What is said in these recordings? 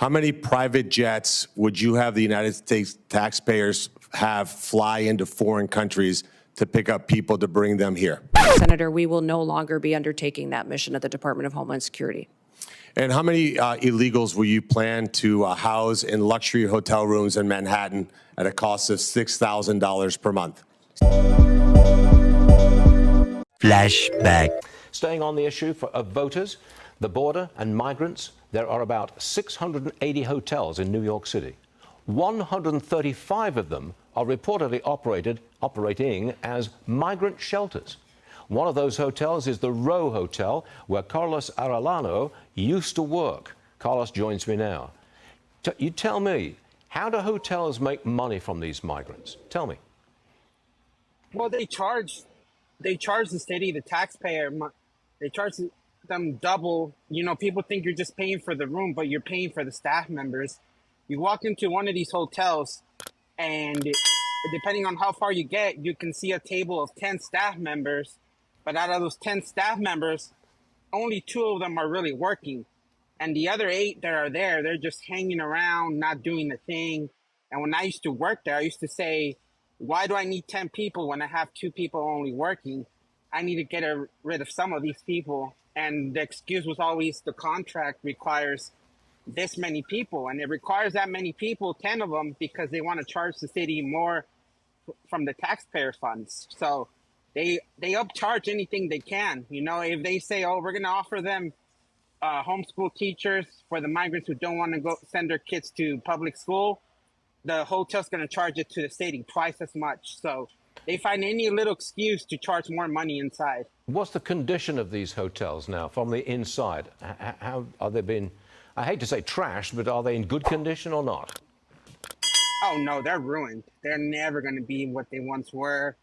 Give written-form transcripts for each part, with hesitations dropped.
how many private jets would you have the United States taxpayers have fly into foreign countries to pick up people to bring them here? Senator, we will no longer be undertaking that mission at the Department of Homeland Security. And how many illegals will you plan to house in luxury hotel rooms in Manhattan at a cost of $6,000 per month? Flashback. Staying on the issue of voters, the border and migrants, there are about 680 hotels in New York City. 135 of them are reportedly operating as migrant shelters. One of those hotels is the Row Hotel, where Carlos Arellano used to work. Carlos joins me now. You tell me, how do hotels make money from these migrants? Tell me. Well, they charge the city, the taxpayer, they charge them double. You know, people think you're just paying for the room, but you're paying for the staff members. You walk into one of these hotels, and depending on how far you get, you can see a table of 10 staff members. But out of those 10 staff members, only 2 of them are really working. And the other 8 that are there, they're just hanging around, not doing the thing. And when I used to work there, I used to say, why do I need 10 people when I have 2 people only working? I need to get rid of some of these people. And the excuse was always the contract requires this many people. And it requires that many people, 10 of them, because they want to charge the city more from the taxpayer funds. So they upcharge anything they can. You know, if they say, oh, we're going to offer them homeschool teachers for the migrants who don't want to go send their kids to public school, the hotel's going to charge it to the city twice as much. So they find any little excuse to charge more money inside. What's the condition of these hotels now from the inside? How are they being, I hate to say trashed, but are they in good condition or not? Oh, no, they're ruined. They're never going to be what they once were.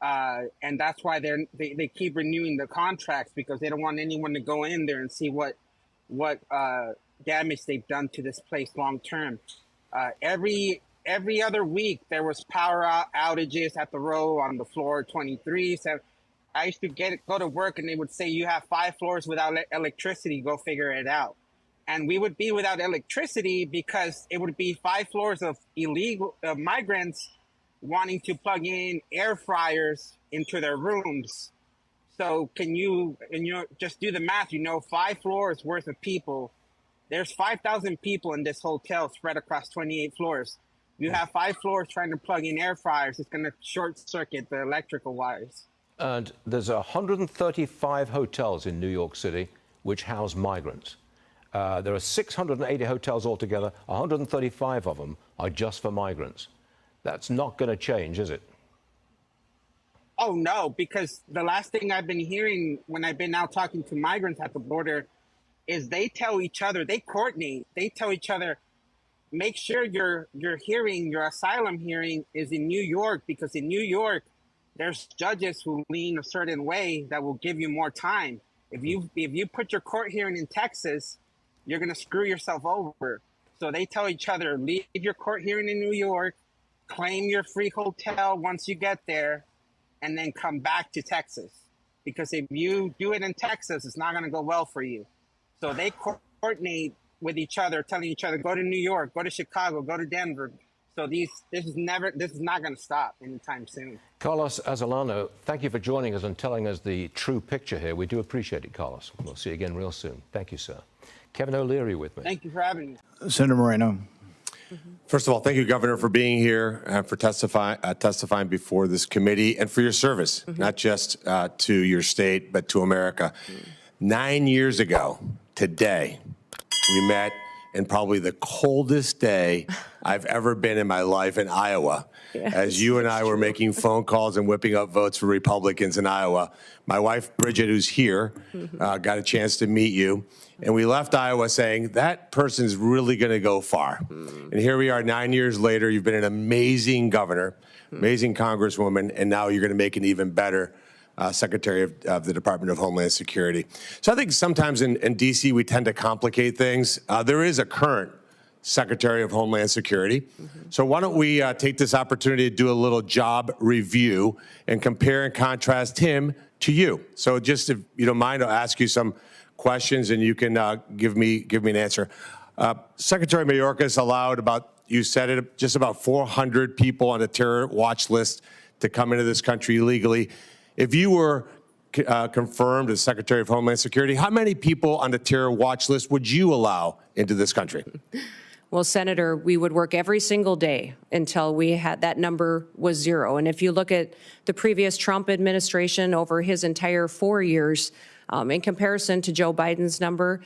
And that's why they keep renewing the contracts, because they don't want anyone to go in there and see what damage they've done to this place long term. Every other week there was power outages at the Row on the floor 23. So I used to go to work and they would say, you have 5 floors without electricity, go figure it out. And we would be without electricity because it would be 5 floors of illegal migrants wanting to plug in air fryers into their rooms. So can you just do the math, 5 floors worth of people. There's 5,000 people in this hotel spread across 28 floors. You have 5 floors trying to plug in air fryers. It's going to short circuit the electrical wires. And there's 135 hotels in New York City which house migrants. There are 680 hotels altogether. 135 of them are just for migrants. That's not going to change, is it? Oh, no, because the last thing I've been hearing when I've been out talking to migrants at the border is they tell each other, they coordinate, they tell each other, make sure your asylum hearing is in New York, because in New York, there's judges who lean a certain way that will give you more time. If you put your court hearing in Texas, you're going to screw yourself over. So they tell each other, leave your court hearing in New York, claim your free hotel once you get there, and then come back to Texas. Because if you do it in Texas, it's not going to go well for you. So they coordinate with each other, telling each other, go to New York, go to Chicago, go to Denver. So this is not going to stop anytime soon. Carlos Arellano, thank you for joining us and telling us the true picture here. We do appreciate it, Carlos. We'll see you again real soon. Thank you, sir. Kevin O'Leary with me. Thank you for having me. Senator Moreno. First of all, thank you, Governor, for being here and for testifying before this committee, and for your service, not just to your state, but to America. 9 years ago today, we met in probably the coldest day I've ever been in my life in Iowa, as you and I were making phone calls and whipping up votes for Republicans in Iowa. My wife, Bridget, who's here, got a chance to meet you. And we left Iowa saying, that person's really going to go far. And here we are 9 years later. You've been an amazing governor, amazing congresswoman, and now you're going to make an even better Secretary of the Department of Homeland Security. So I think sometimes in D.C. we tend to complicate things. There is a current Secretary of Homeland Security. So why don't we take this opportunity to do a little job review and compare and contrast him to you. So just if you don't mind, I'll ask you some questions and you can give me an answer. Secretary Mayorkas allowed you said it, just about 400 people on a terror watch list to come into this country illegally. If you were confirmed as Secretary of Homeland Security, how many people on the terror watch list would you allow into this country? Well, Senator, we would work every single day until we had that number was zero. And if you look at the previous Trump administration over his entire 4 years, in comparison to Joe Biden's number,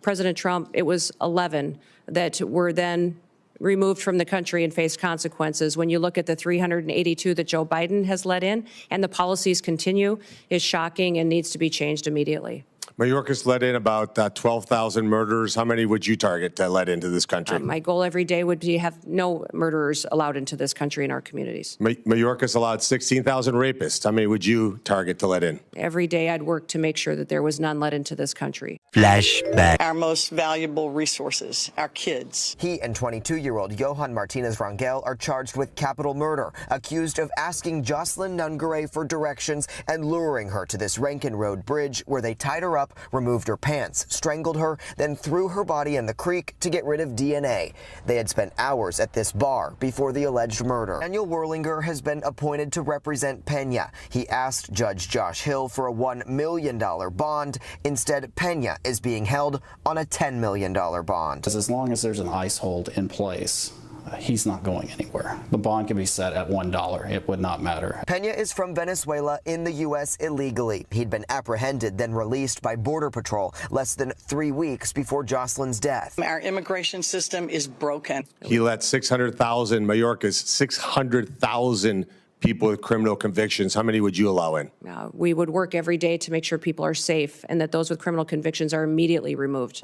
President Trump, it was 11 that were then removed from the country and faced consequences. When you look at the 382 that Joe Biden has let in and the policies continue, is shocking and needs to be changed immediately. Mayorkas let in about 12,000 murderers. How many would you target to let into this country? My goal every day would be have no murderers allowed into this country in our communities. Mayorkas allowed 16,000 rapists. How many would you target to let in? Every day I'd work to make sure that there was none let into this country. Flashback. Our most valuable resources, our kids. He and 22-year-old Johan Martinez Rangel are charged with capital murder, accused of asking Jocelyn Nungaray for directions and luring her to this Rankin Road bridge where they tied her up, removed her pants, strangled her, then threw her body in the creek to get rid of DNA. They had spent hours at this bar before the alleged murder. Daniel Werlinger has been appointed to represent Pena. He asked Judge Josh Hill for a $1 million bond. Instead, Pena is being held on a $10 million bond. As long as there's an ICE hold in place, he's not going anywhere. The bond can be set at $1. It would not matter. Pena is from Venezuela in the U.S. illegally. He'd been apprehended, then released by Border Patrol less than 3 weeks before Jocelyn's death. Our immigration system is broken. He let 600,000, Mayorkas, 600,000 people with criminal convictions. How many would you allow in? We would work every day to make sure people are safe and that those with criminal convictions are immediately removed.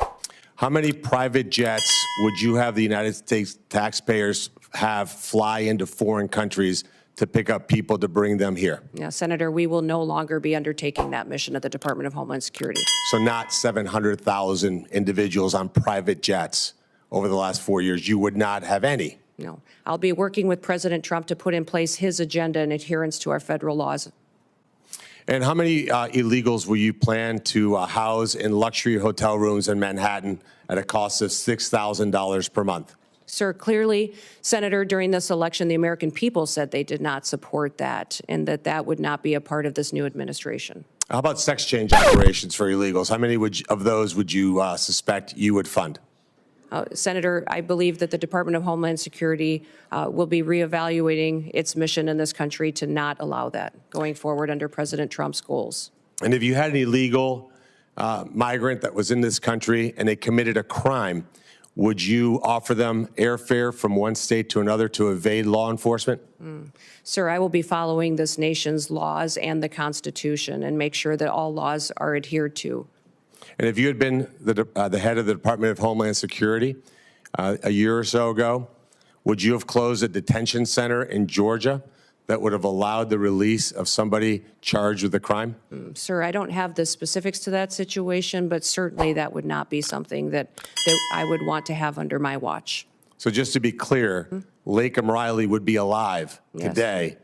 How many private jets would you have the United States taxpayers have fly into foreign countries to pick up people to bring them here? Yeah, Senator, we will no longer be undertaking that mission at the Department of Homeland Security. So not 700,000 individuals on private jets over the last 4 years. You would not have any. No. I'll be working with President Trump to put in place his agenda in adherence to our federal laws. And how many illegals will you plan to house in luxury hotel rooms in Manhattan at a cost of $6,000 per month? Sir, clearly, Senator, during this election, the American people said they did not support that and that that would not be a part of this new administration. How about sex change operations for illegals? How many of those would you suspect you would fund? Senator, I believe that the Department of Homeland Security will be reevaluating its mission in this country to not allow that going forward under President Trump's goals. And if you had an illegal migrant that was in this country and they committed a crime, would you offer them airfare from one state to another to evade law enforcement? Sir, I will be following this nation's laws and the Constitution and make sure that all laws are adhered to. And if you had been the head of the Department of Homeland Security a year or so ago, would you have closed a detention center in Georgia that would have allowed the release of somebody charged with a crime? Sir, I don't have the specifics to that situation, but certainly that would not be something that I would want to have under my watch. So just to be clear, Lakem Riley would be alive today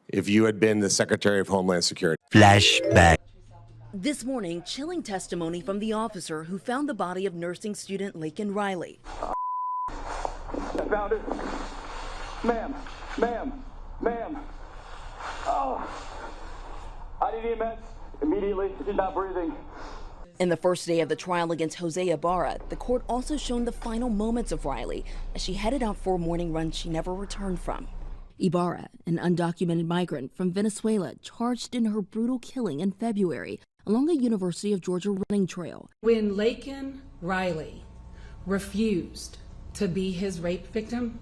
if you had been the Secretary of Homeland Security. Flashback. This morning, chilling testimony from the officer who found the body of nursing student Laken Riley. I found it. Ma'am. Oh, I need EMS immediately. She's not breathing. In the first day of the trial against Jose Ibarra, the court also shown the final moments of Riley as she headed out for a morning run she never returned from. Ibarra, an undocumented migrant from Venezuela, charged in her brutal killing in February along a University of Georgia running trail. When Laken Riley refused to be his rape victim,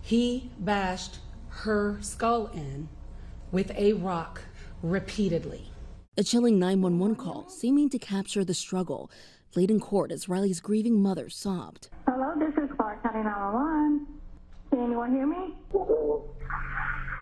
he bashed her skull in with a rock repeatedly. A chilling 911 call seeming to capture the struggle played in court as Riley's grieving mother sobbed. Hello, this is Clark County 911. Can anyone hear me?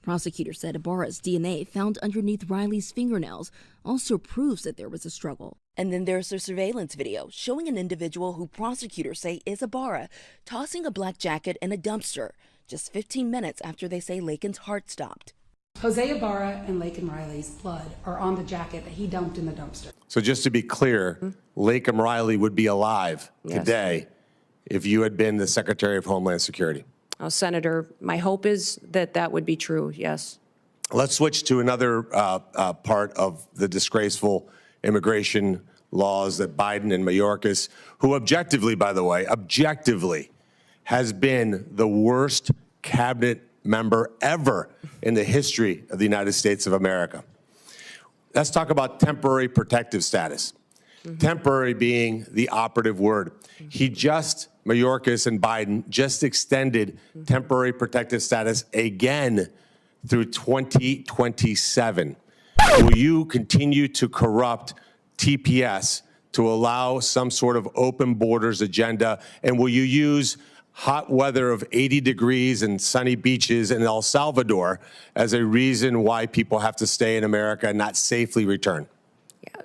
Prosecutors said Ibarra's DNA found underneath Riley's fingernails also proves that there was a struggle. And then there's the surveillance video showing an individual who prosecutors say is Ibarra tossing a black jacket in a dumpster just 15 minutes after they say Laken's heart stopped. Jose Ibarra and Laken Riley's blood are on the jacket that he dumped in the dumpster. So just to be clear, Lakem Riley would be alive today if you had been the Secretary of Homeland Security? Senator, my hope is that that would be true, yes. Let's switch to another part of the disgraceful immigration laws that Biden and Mayorkas, who objectively, by the way, objectively has been the worst cabinet member ever in the history of the United States of America. Let's talk about temporary protective status. Temporary being the operative word. Mayorkas and Biden just extended temporary protective status again through 2027. Will you continue to corrupt TPS to allow some sort of open borders agenda? And will you use hot weather of 80 degrees and sunny beaches in El Salvador as a reason why people have to stay in America and not safely return?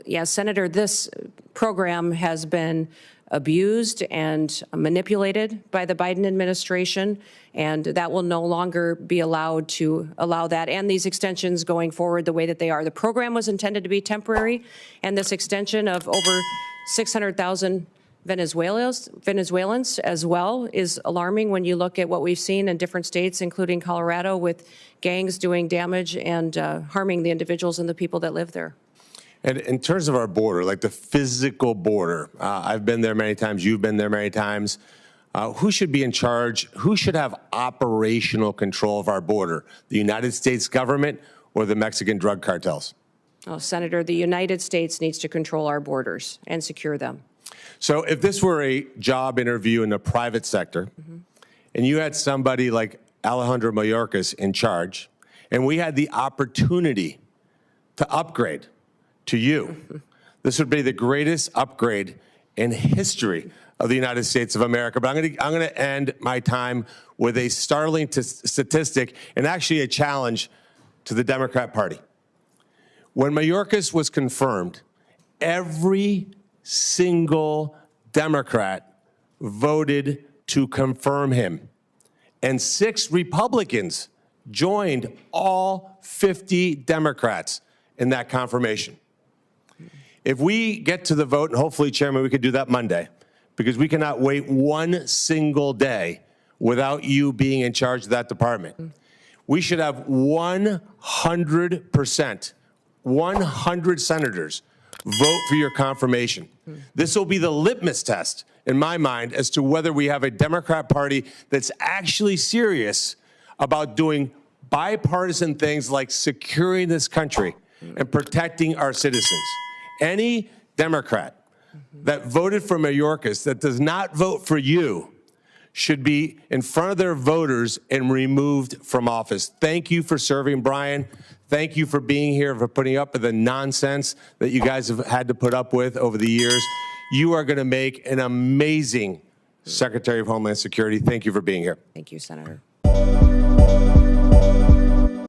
Yeah, Senator, this program has been abused and manipulated by the Biden administration, and that will no longer be allowed to allow that and these extensions going forward the way that they are. The program was intended to be temporary, and this extension of over 600,000 Venezuelans as well is alarming when you look at what we've seen in different states, including Colorado, with gangs doing damage and harming the individuals and the people that live there. And in terms of our border, like the physical border, I've been there many times, you've been there many times. Who should be in charge? Who should have operational control of our border? The United States government or the Mexican drug cartels? Oh, Senator, the United States needs to control our borders and secure them. So if this were a job interview in the private sector, and you had somebody like Alejandro Mayorkas in charge, and we had the opportunity to upgrade to you, this would be the greatest upgrade in history of the United States of America. But I'm going to end my time with a startling statistic and actually a challenge to the Democrat Party. When Mayorkas was confirmed, every single Democrat voted to confirm him, and 6 Republicans joined all 50 Democrats in that confirmation. If we get to the vote, and hopefully, Chairman, we could do that Monday, because we cannot wait one single day without you being in charge of that department. We should have 100%, 100 senators vote for your confirmation. This will be the litmus test, in my mind, as to whether we have a Democrat Party that's actually serious about doing bipartisan things like securing this country and protecting our citizens. Any Democrat that voted for Mayorkas that does not vote for you should be in front of their voters and removed from office. Thank you for serving, Brian. Thank you for being here, for putting up with the nonsense that you guys have had to put up with over the years. You are going to make an amazing Secretary of Homeland Security. Thank you for being here. Thank you, Senator.